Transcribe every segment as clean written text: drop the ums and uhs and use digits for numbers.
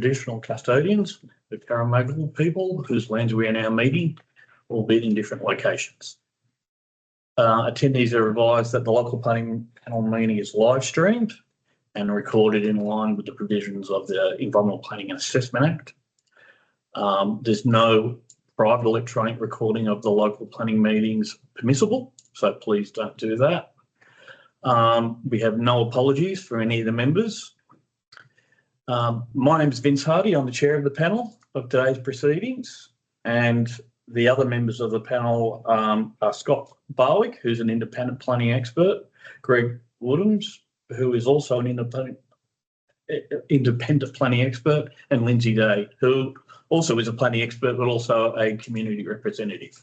traditional custodians, the Caramogal people whose lands we are now meeting, albeit in different locations. Attendees are advised that the local planning panel meeting is live streamed and recorded in line with the provisions of the Environmental Planning and Assessment Act. There's no private electronic recording of the local planning meetings permissible, so please don't do that. We have no apologies for any of the members. My name is Vince Hardy. I'm the chair of the panel of today's proceedings, and the other members of the panel are Scott Barwick, who's an independent planning expert, Greg Woodhams, who is also an independent planning expert, and Lindsay Day, who also is a planning expert, but also a community representative.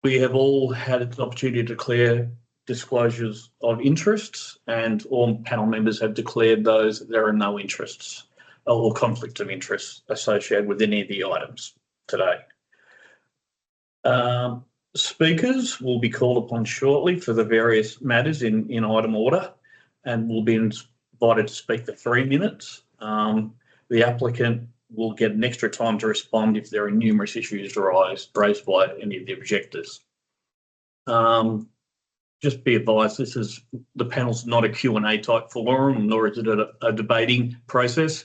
We have all had an opportunity to declare disclosures of interests, and all panel members have declared those that there are no interests or conflicts of interest associated with any of the items today. Speakers will be called upon shortly for the various matters in item order and will be invited to speak for 3 minutes. The applicant will get an extra time to respond if there are numerous issues raised by any of the objectors. Just be advised, the panel's not a Q&A type forum, nor is it a debating process.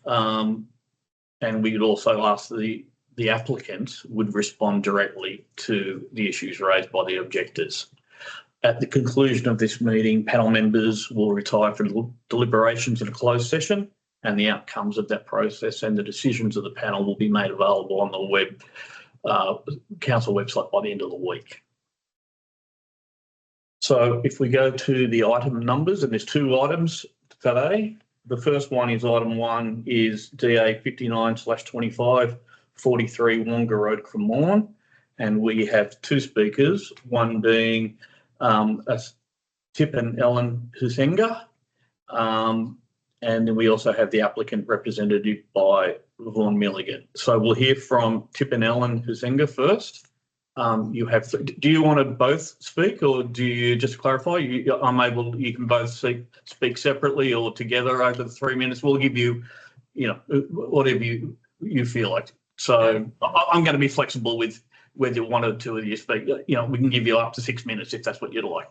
And we would also ask the applicant would respond directly to the issues raised by the objectors. At the conclusion of this meeting, panel members will retire for deliberations in a closed session, and the outcomes of that process and the decisions of the panel will be made available on the council website by the end of the week. So if we go to the item numbers, and there's 2 items today. The first one is item 1 is DA 59/25 43 Wonga Road, Cremorne, and we have 2 speakers, one being Tip and Ellen Husenga, and then we also have the applicant represented by Vaughan Milligan. So we'll hear from Tip and Ellen Husenga first. You have. Do you want to both speak, or do you just clarify? You can both speak separately or together over the 3 minutes. We'll give you, whatever you feel like. So I'm going to be flexible with whether 1 or 2 of you speak. We can give you up to 6 minutes if that's what you'd like.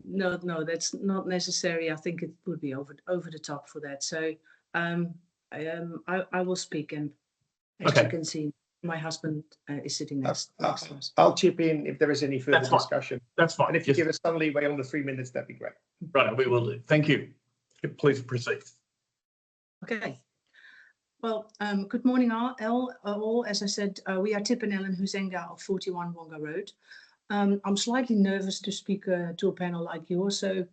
No, that's not necessary. I think it would be over the top for that. So I will speak, and as you can see, my husband is sitting next to us. I'll chip in if there is any further discussion. That's fine. And if you give us some leeway on the 3 minutes, that'd be great. Right, we will do. Thank you. Please proceed. Okay. Well, good morning all. As I said, we are Tip and Ellen Husenga of 41 Wonga Road. I'm slightly nervous to speak to a panel like yours, so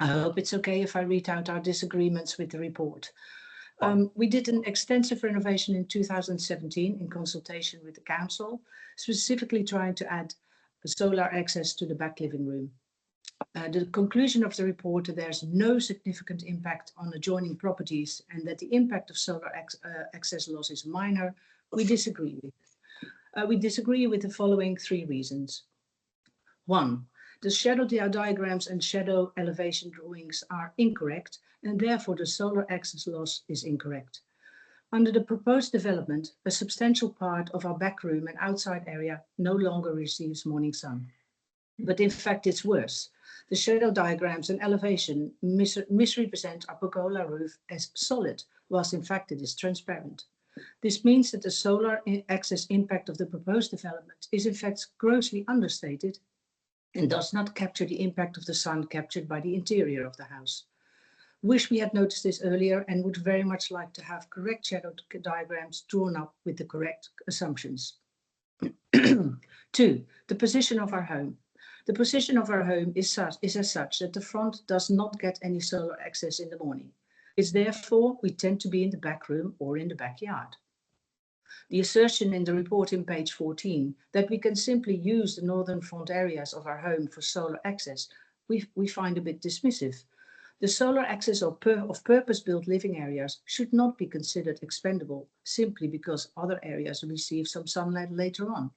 I hope it's okay if I read out our disagreements with the report. We did an extensive renovation in 2017 in consultation with the council, specifically trying to add solar access to the back living room. The conclusion of the report that there's no significant impact on adjoining properties and that the impact of solar access loss is minor, we disagree with. We disagree with the following 3 reasons. 1, the shadow diagrams and shadow elevation drawings are incorrect, and therefore the solar access loss is incorrect. Under the proposed development, a substantial part of our back room and outside area no longer receives morning sun. But in fact, it's worse. The shadow diagrams and elevation misrepresent our pergola roof as solid, whilst in fact it is transparent. This means that the solar access impact of the proposed development is in fact grossly understated and does not capture the impact of the sun captured by the interior of the house. Wish we had noticed this earlier and would very much like to have correct shadow diagrams drawn up with the correct assumptions. 2, the position of our home. The position of our home is as such that the front does not get any solar access in the morning. It's therefore we tend to be in the back room or in the backyard. The assertion in the report in page 14 that we can simply use the northern front areas of our home for solar access, we find a bit dismissive. The solar access of purpose-built living areas should not be considered expendable simply because other areas receive some sunlight later on.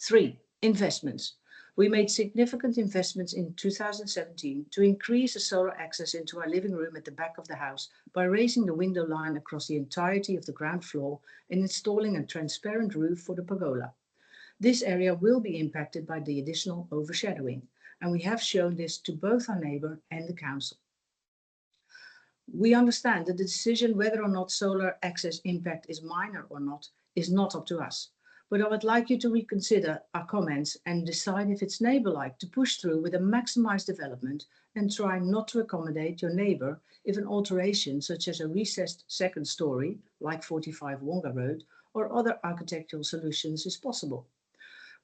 3, investments. We made significant investments in 2017 to increase the solar access into our living room at the back of the house by raising the window line across the entirety of the ground floor and installing a transparent roof for the pergola. This area will be impacted by the additional overshadowing, and we have shown this to both our neighbour and the council. We understand that the decision whether or not solar access impact is minor or not is not up to us. But I would like you to reconsider our comments and decide if it's neighbour-like to push through with a maximised development and try not to accommodate your neighbour if an alteration such as a recessed second story, like 45 Wonga Road, or other architectural solutions is possible.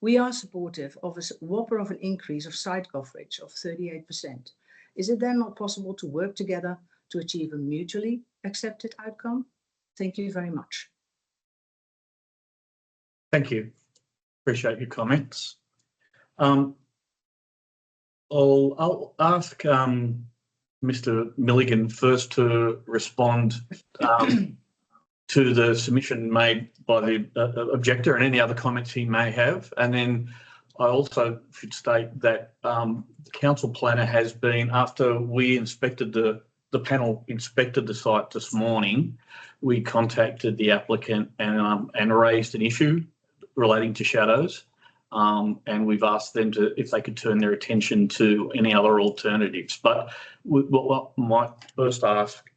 We are supportive of a whopper of an increase of site coverage of 38%. Is it then not possible to work together to achieve a mutually accepted outcome? Thank you very much. Thank you. Appreciate your comments. I'll ask Mr. Milligan first to respond to the submission made by the objector and any other comments he may have. And then I also should state that the council planner has been, after we inspected the panel inspected the site this morning, we contacted the applicant and raised an issue relating to shadows, and we've asked them if they could turn their attention to any other alternatives. But what I might first ask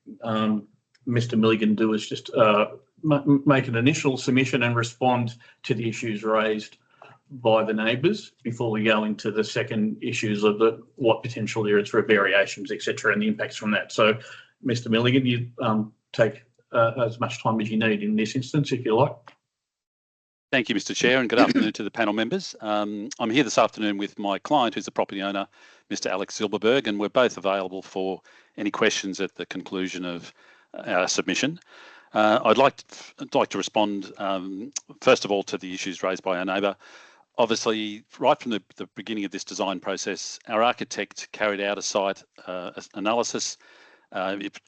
Mr. Milligan do is just make an initial submission and respond to the issues raised by the neighbours before we go into the second issues of what potential there is for variations, etc., and the impacts from that. So, Mr. Milligan, you take as much time as you need in this instance, if you like. Thank you, Mr. Chair, and good afternoon to the panel members. I'm here this afternoon with my client, who's the property owner, Mr. Alex Silberberg, and we're both available for any questions at the conclusion of our submission. I'd like to respond, first of all, to the issues raised by our neighbour. Obviously, right from the beginning of this design process, our architect carried out a site analysis.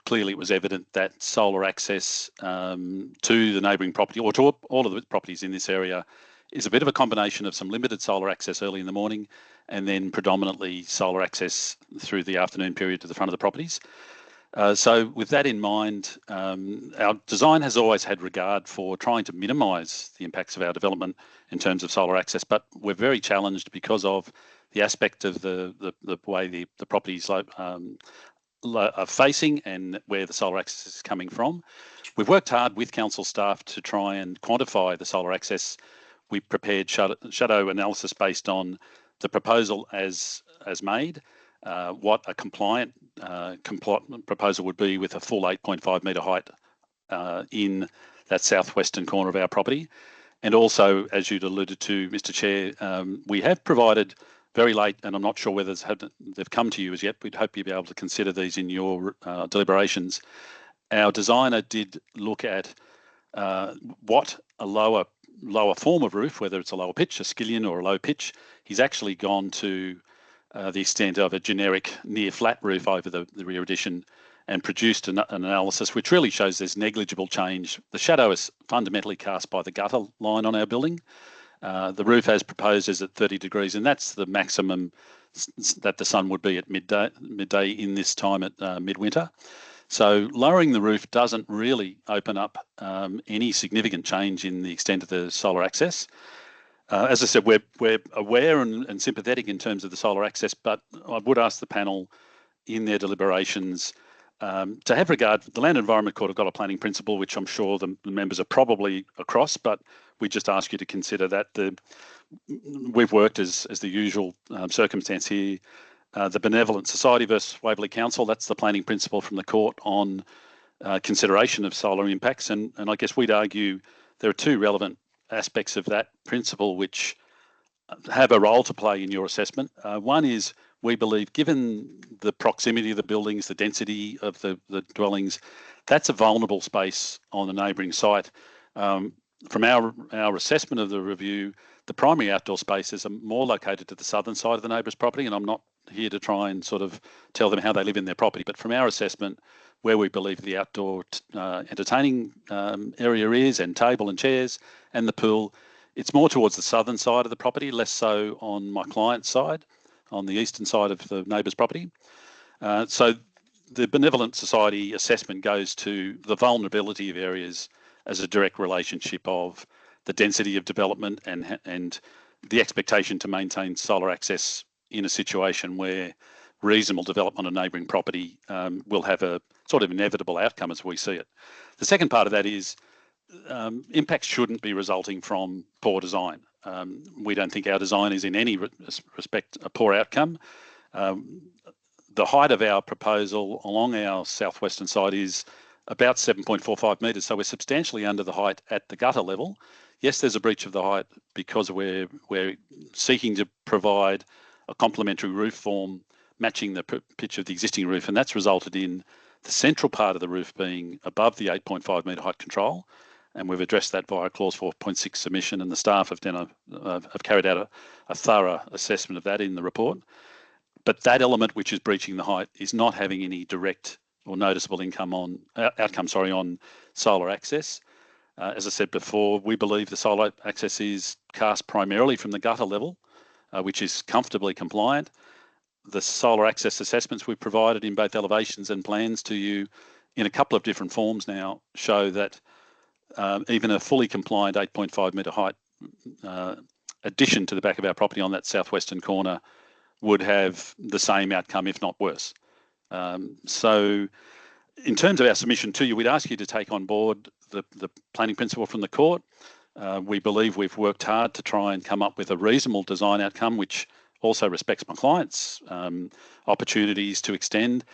Clearly, it was evident that solar access to the neighbouring property, or to all of the properties in this area, is a bit of a combination of some limited solar access early in the morning and then predominantly solar access through the afternoon period to the front of the properties. So with that in mind, our design has always had regard for trying to minimise the impacts of our development in terms of solar access, but we're very challenged because of the aspect of the way the properties are facing and where the solar access is coming from. We've worked hard with council staff to try and quantify the solar access. We prepared shadow analysis based on the proposal as made, what a compliant proposal would be with a full 8.5 metre height in that southwestern corner of our property. And also, as you'd alluded to, Mr. Chair, we have provided very late, and I'm not sure whether they've come to you as yet. We'd hope you'll be able to consider these in your deliberations. Our designer did look at what a lower form of roof, whether it's a lower pitch, a skillion or a low pitch. He's actually gone to the extent of a generic near flat roof over the rear addition and produced an analysis which really shows there's negligible change. The shadow is fundamentally cast by the gutter line on our building. The roof as proposed is at 30 degrees, and that's the maximum that the sun would be at midday in this time at midwinter. So lowering the roof doesn't really open up any significant change in the extent of the solar access. As I said, we're aware and sympathetic in terms of the solar access, but I would ask the panel in their deliberations to have regard. The Land and Environment Court have got a planning principle, which I'm sure the members are probably across, but we just ask you to consider that we've worked as the usual circumstance here. The Benevolent Society versus Waverley Council, that's the planning principle from the court on consideration of solar impacts. And I guess we'd argue there are two relevant aspects of that principle which have a role to play in your assessment. One is, we believe, given the proximity of the buildings, the density of the dwellings, that's a vulnerable space on the neighbouring site. From our assessment of the review, the primary outdoor spaces are more located to the southern side of the neighbour's property, and I'm not here to try and sort of tell them how they live in their property, but from our assessment, where we believe the outdoor entertaining area is, and table and chairs, and the pool It's more towards the southern side of the property, less so on my client's side, on the eastern side of the neighbour's property. So the Benevolent Society assessment goes to the vulnerability of areas as a direct relationship of the density of development and the expectation to maintain solar access in a situation where reasonable development on a neighbouring property will have a sort of inevitable outcome as we see it. The second part of that is impacts shouldn't be resulting from poor design. We don't think our design is in any respect a poor outcome. The height of our proposal along our southwestern side is about 7.45 metres, so we're substantially under the height at the gutter level. Yes, there's a breach of the height because we're seeking to provide a complementary roof form matching the pitch of the existing roof, and that's resulted in the central part of the roof being above the 8.5 metre height control, and we've addressed that via clause 4.6 submission, and the staff have carried out a thorough assessment of that in the report. But that element which is breaching the height is not having any direct or noticeable outcome on solar access. As I said before, we believe the solar access is cast primarily from the gutter level, which is comfortably compliant. The solar access assessments we've provided in both elevations and plans to you in a couple of different forms now show that even a fully compliant 8.5 metre height addition to the back of our property on that southwestern corner would have the same outcome, if not worse. So in terms of our submission to you, we'd ask you to take on board the planning principle from the court. We believe we've worked hard to try and come up with a reasonable design outcome, which also respects my clients' opportunities to extend.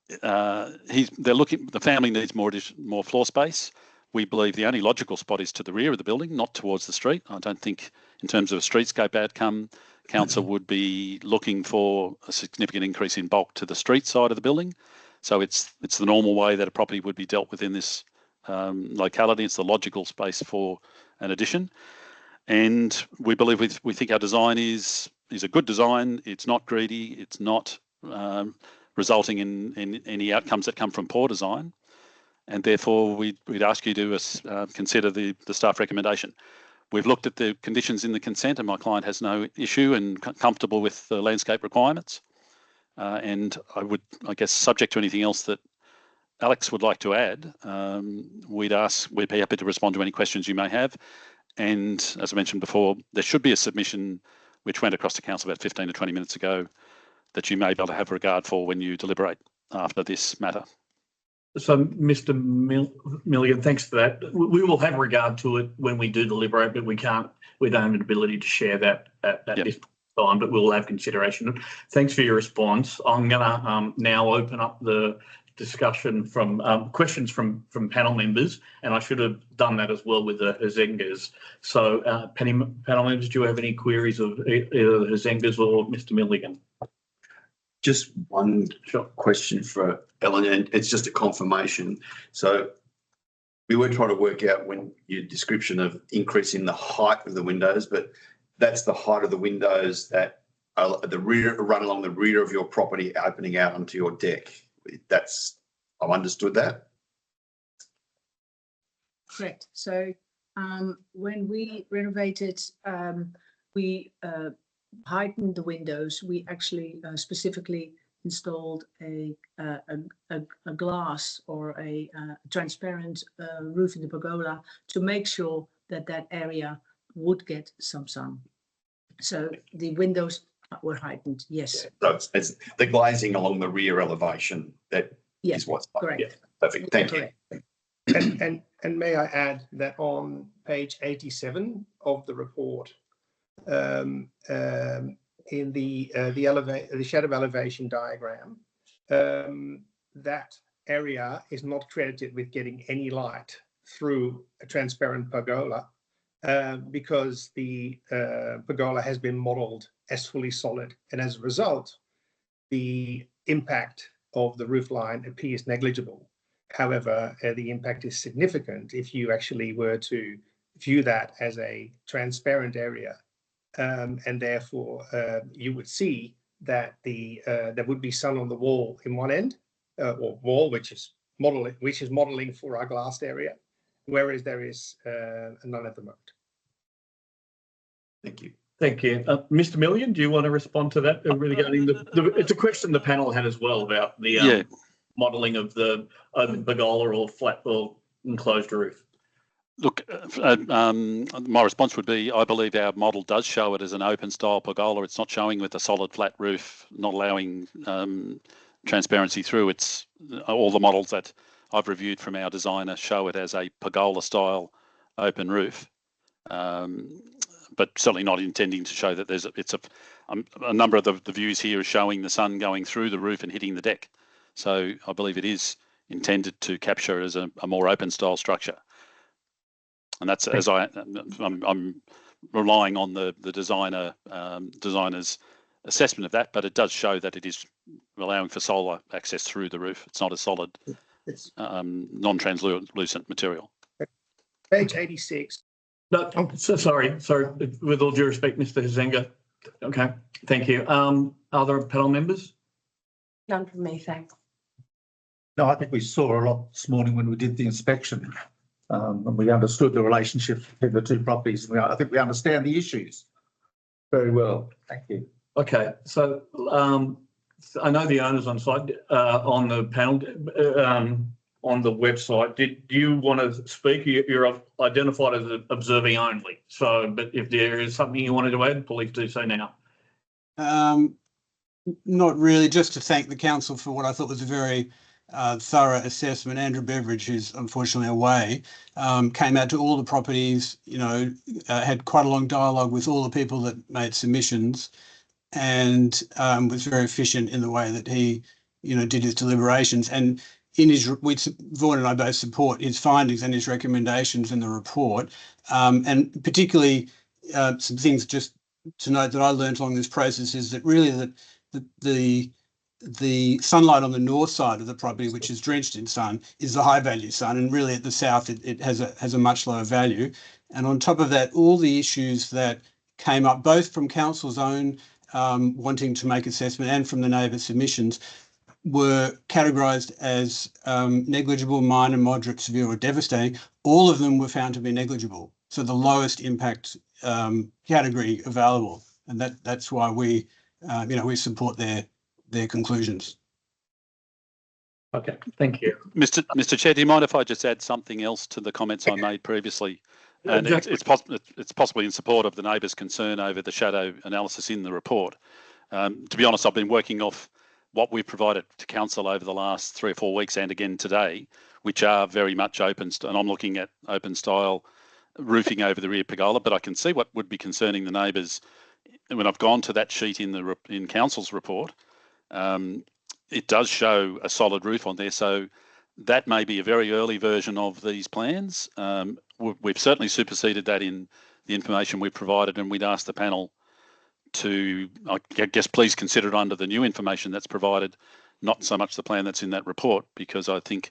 The family needs more floor space. We believe the only logical spot is to the rear of the building, not towards the street. I don't think in terms of a streetscape outcome, council would be looking for a significant increase in bulk to the street side of the building. So it's the normal way that a property would be dealt with in this locality. It's the logical space for an addition. And we believe we think our design is a good design. It's not greedy. It's not resulting in any outcomes that come from poor design. And therefore, we'd ask you to consider the staff recommendation. We've looked at the conditions in the consent, and my client has no issue and comfortable with the landscape requirements. And I guess, subject to anything else that Alex would like to add, we'd be happy to respond to any questions you may have. And as I mentioned before, there should be a submission which went across to council about 15 to 20 minutes ago that you may be able to have regard for when you deliberate after this matter. So, Mr. Milligan, thanks for that. We will have regard to it when we do deliberate, but we don't have an ability to share that at this time, but we'll have consideration. Thanks for your response. I'm going to now open up the discussion from questions from panel members, and I should have done that as well with the Hazengas. So, panel members, do you have any queries of either the Hazengas or Mr. Milligan? Just one question for Ellen, and it's just a confirmation. So we were trying to work out when your description of increasing the height of the windows, but that's the height of the windows that are at the rear, run along the rear of your property, opening out onto your deck. I've understood that. Correct. So when we renovated, we heightened the windows. We actually specifically installed a glass or a transparent roof in the pergola to make sure that area would get some sun. So the windows were heightened, yes. Yeah, so it's the glazing along the rear elevation that is what's correct. Yeah, perfect. Thank you. And may I add that on page 87 of the report, in the shadow elevation diagram, that area is not credited with getting any light through a transparent pergola because the pergola has been modelled as fully solid, and as a result, the impact of the roof line appears negligible. However, the impact is significant if you actually were to view that as a transparent area. And therefore, you would see that there would be sun on the wall in one end, or wall which is modelling for our glassed area, whereas there is none at the moment. Thank you. Thank you. Mr. Million, do you want to respond to that regarding it's a question the panel had as well about the modelling of the open pergola or flat or enclosed roof? Look, my response would be, I believe our model does show it as an open style pergola. It's not showing with a solid flat roof, not allowing transparency through. It's all the models that I've reviewed from our designer show it as a pergola style open roof. But certainly not intending to show that it's a number of the views here is showing the sun going through the roof and hitting the deck. So I believe it is intended to capture as a more open style structure. And that's as I'm relying on the designer's assessment of that, but it does show that it is allowing for solar access through the roof. It's not a solid, non-translucent material. Page 86. No, I'm so sorry. With all due respect, Mr. Huizenga. Okay, thank you. Other panel members? None from me, thanks. No, I think we saw a lot this morning when we did the inspection, and we understood the relationship between the two properties. I think we understand the issues very well. Thank you. Okay, so I know the owners on site on the panel on the website. Did you want to speak? You're identified as observing only. So, but if there is something you wanted to add, please do so now. Not really, just to thank the council for what I thought was a very thorough assessment. Andrew Beveridge, who's unfortunately away, came out to all the properties, had quite a long dialogue with all the people that made submissions, and was very efficient in the way that he, did his deliberations. And in his, Vaughan and I both support his findings and his recommendations in the report, and particularly some things just to note that I learned along this process is that really the sunlight on the north side of the property, which is drenched in sun, is the high value sun, and really at the south it has a much lower value. And on top of that, all the issues that came up both from council's own wanting to make assessment and from the neighbour submissions were categorised as negligible, minor, moderate, severe or devastating. All of them were found to be negligible, so the lowest impact category available, and that's why we we support their conclusions. Okay, thank you. Mr. Chair, do you mind if I just add something else to the comments I made previously? And it's possibly in support of the neighbours' concern over the shadow analysis in the report. To be honest, I've been working off what we've provided to council over the last 3 or 4 weeks and again today, which are very much open, and I'm looking at open style roofing over the rear pergola, but I can see what would be concerning the neighbours. And when I've gone to that sheet in council's report, it does show a solid roof on there. So that may be a very early version of these plans. We've certainly superseded that in the information we've provided, and we'd ask the panel to, I guess, please consider it under the new information that's provided, not so much the plan that's in that report, because I think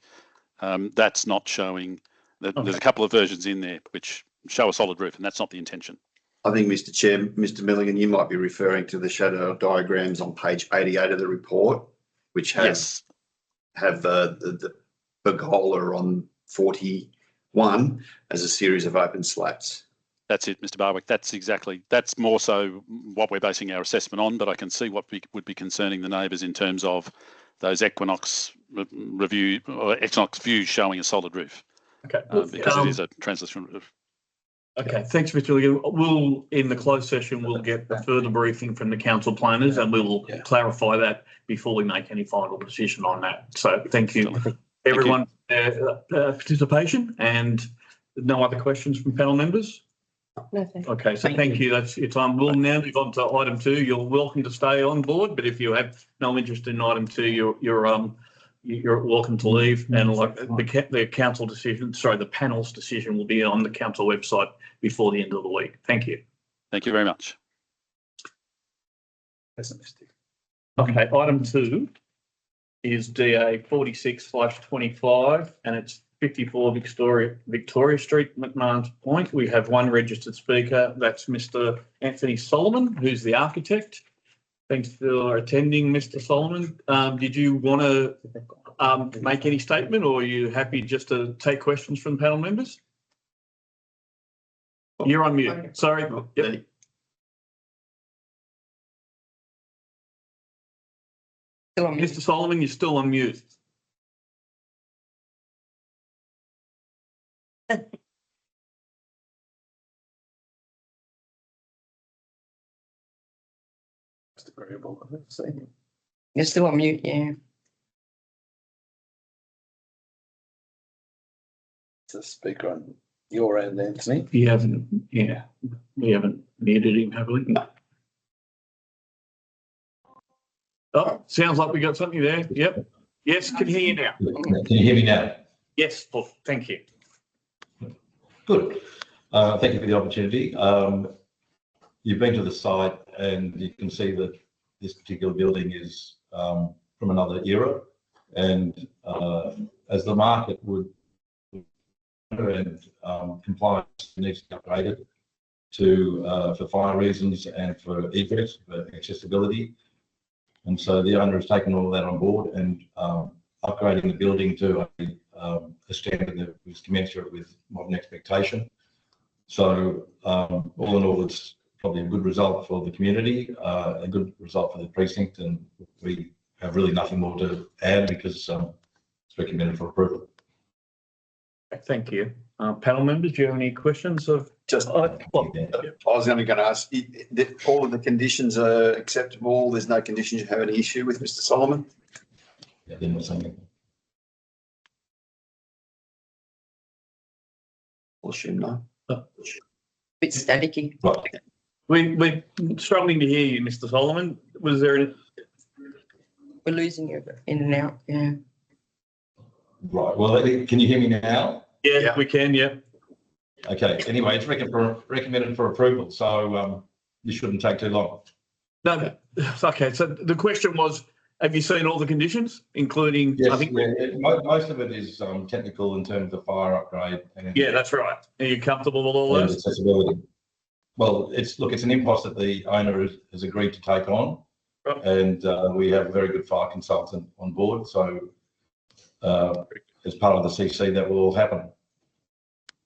that's not showing that. There's a couple of versions in there which show a solid roof, and that's not the intention. I think, Mr. Chair, Mr. Milligan, you might be referring to the shadow diagrams on page 88 of the report, which have the pergola on 41 as a series of open slats. That's it, Mr. Barwick. That's more so what we're basing our assessment on, but I can see what would be concerning the neighbours in terms of those Equinox review or Equinox views showing a solid roof. Okay. Because it is a translucent roof. Okay, thanks, Mr. Milligan. We'll, in the closed session, we'll get a further briefing from the council planners and we will clarify that before we make any final decision on that. So thank you, everyone, for participation, and no other questions from panel members? No, thank you. Okay, so thank you. That's your time. We'll now move on to item 2. You're welcome to stay on board, but if you have no interest in item 2, you're welcome to leave. And like the council decision, sorry, the panel's decision will be on the council website before the end of the week. Thank you. Thank you very much. Okay, item 2 is DA 46/25, and it's 54 Victoria Street, McMahon's Point. We have one registered speaker. That's Mr. Anthony Solomon, who's the architect. Thanks for attending, Mr. Solomon. Did you want to make any statement, or are you happy just to take questions from panel members? You're on mute. Sorry. Yep. Still on mute. Mr. Solomon, you're still on mute. That's agreeable. I haven't seen him. You're still on mute, yeah. It's a speaker on your end, Anthony. We haven't muted him, have we? No. Oh, sounds like we got something there. Yep. Yes, can hear you now. Can you hear me now? Yes, Paul, thank you. Good. Thank you for the opportunity. You've been to the site and you can see that this particular building is from another era. And as the market would and compliance needs to be upgraded to for fire reasons and for egress, for accessibility. And so the owner has taken all of that on board and upgrading the building to a standard that was commensurate with modern expectation. So all in all, it's probably a good result for the community, a good result for the precinct, and we have really nothing more to add because it's recommended for approval. Thank you. Panel members, do you have any questions of? Just, I was only going to ask, all of the conditions are acceptable? There's no conditions you have any issue with, Mr. Solomon? Yeah, then what's something? I'll assume no. Bit staticky. Right. We're struggling to hear you, Mr. Solomon. Was there any? We're losing you in and out, yeah. Right. Well, can you hear me now? Yeah, we can, yeah. Okay. Anyway, it's recommended for approval, so this shouldn't take too long. No, okay. So the question was, have you seen all the conditions, including? Yes, I think. most of it is technical in terms of fire upgrade. And, Yeah, that's right. Are you comfortable with all and those? accessibility. Well, it's an impost that the owner has agreed to take on, Right. and we have a very good fire consultant on board. So as part of the CC, that will all happen.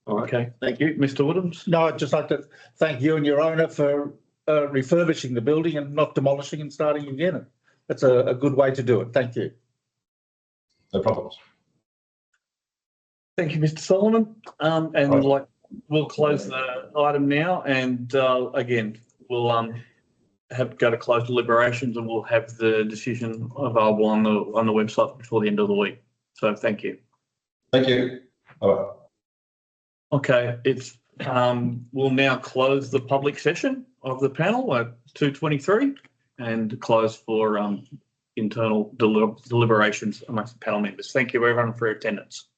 All right. Okay, thank you, Mr. Woodhams. No, I'd just like to thank you and your owner for refurbishing the building and not demolishing and starting again. That's a good way to do it. Thank you. No problems. Thank you, Mr. Solomon. And Right. we'll close the item now, and again, we'll go to close deliberations, and we'll have the decision available on the website before the end of the week. So thank you. Thank you. All right. Okay, we'll now close the public session of the panel at 2:23 and close for internal deliberations amongst the panel members. Thank you everyone for your attendance.